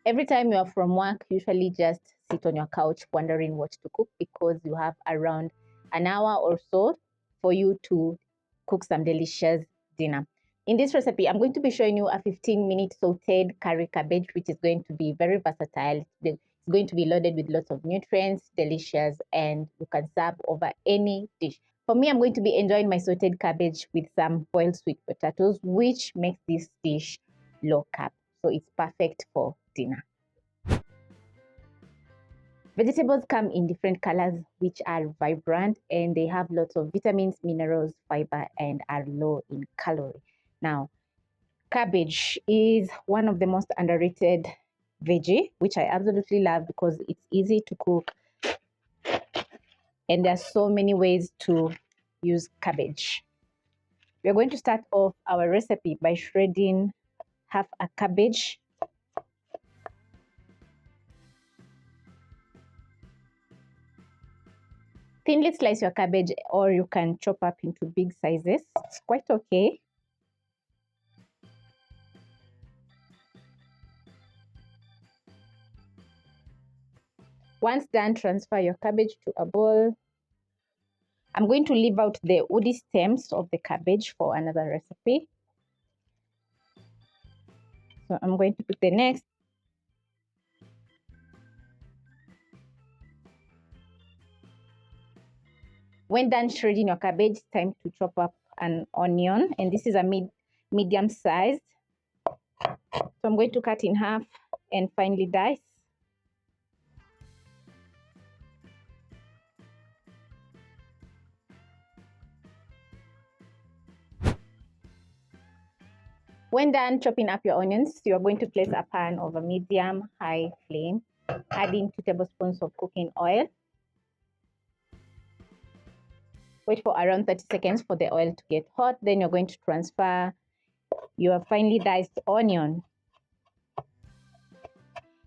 Every time you are from work, usually just sit on your couch wondering what to cook, because you have around an hour or so for you to cook some delicious dinner. In this recipe, I'm going to be showing you a 15-minute sauteed curry cabbage, which is going to be very versatile. It's going to be loaded with lots of nutrients, delicious, and you can serve over any dish. For me, I'm going to be enjoying my sauteed cabbage with some boiled sweet potatoes, which makes this dish low carb. So it's perfect for dinner. Vegetables come in different colors, which are vibrant, and they have lots of vitamins, minerals, fiber, and are low in calorie. Now, cabbage is one of the most underrated veggie, which I absolutely love because it's easy to cook, and there's so many ways to use cabbage. We're going to start off our recipe by shredding half a cabbage. Thinly slice your cabbage, or you can chop up into big sizes. It's quite okay. Once done, transfer your cabbage to a bowl. I'm going to leave out the woody stems of the cabbage for another recipe. So I'm going to put the next. When done shredding your cabbage, it's time to chop up an onion, and this is a medium sized. So I'm going to cut in half and finely dice. When done chopping up your onions, you are going to place a pan over medium-high flame, adding 2 tablespoons of cooking oil. Wait for around 30 seconds for the oil to get hot. Then you're going to transfer your finely diced onion.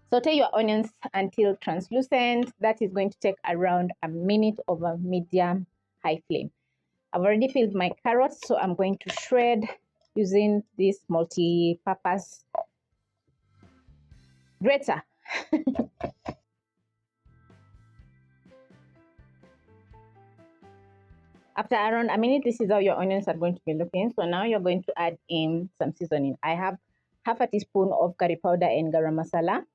Saute your onions until translucent. That is going to take around a minute over medium-high flame. I've already peeled my carrots, so I'm going to shred using this multi-purpose grater. After around a minute, this is how your onions are going to be looking. So now you're going to add in some seasoning. I have half a teaspoon of curry powder and garam masala.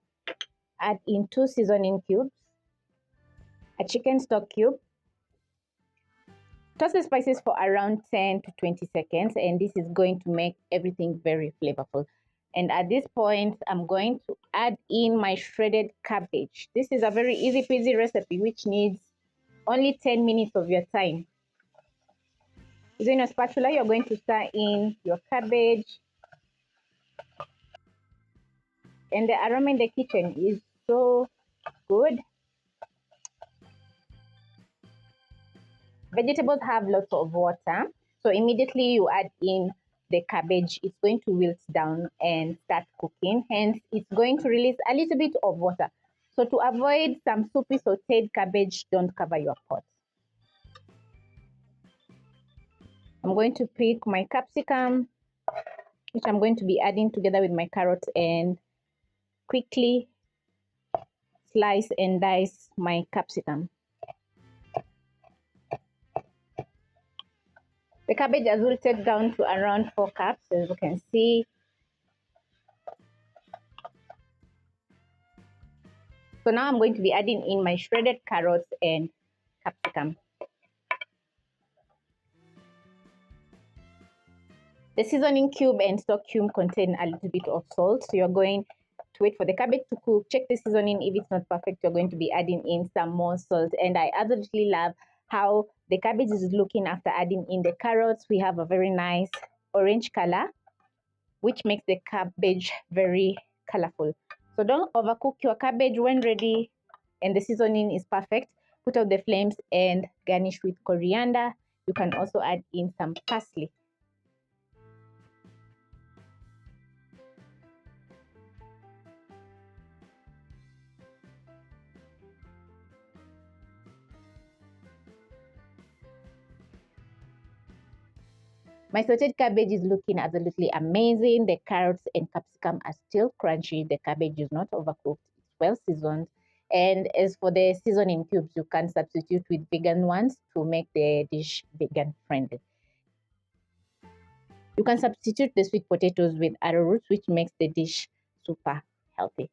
Add in 2 seasoning cubes, a chicken stock cube. Toss the spices for around 10 to 20 seconds, and this is going to make everything very flavorful. And at this point, I'm going to add in my shredded cabbage. This is a very easy peasy recipe which needs only 10 minutes of your time. Using a spatula, you're going to stir in your cabbage. And the aroma in the kitchen is so good. Vegetables have lots of water, so immediately you add in the cabbage, it's going to wilt down and start cooking. Hence, it's going to release a little bit of water. So to avoid some soupy sauteed cabbage, don't cover your pot. I'm going to pick my capsicum, which I'm going to be adding together with my carrots, and quickly slice and dice my capsicum. The cabbage has wilted down to around 4 cups, as you can see. So now I'm going to be adding in my shredded carrots and capsicum. The seasoning cube and stock cube contain a little bit of salt, so you're going to wait for the cabbage to cook. Check the seasoning. If it's not perfect, you're going to be adding in some more salt. And I absolutely love how the cabbage is looking after adding in the carrots. We have a very nice orange color, which makes the cabbage very colorful. So don't overcook your cabbage. When ready and the seasoning is perfect, put out the flames and garnish with coriander. You can also add in some parsley. My sauteed cabbage is looking absolutely amazing. The carrots and capsicum are still crunchy. The cabbage is not overcooked. It's well seasoned. And as for the seasoning cubes, you can substitute with vegan ones to make the dish vegan friendly. You can substitute the sweet potatoes with arrowroot, which makes the dish super healthy.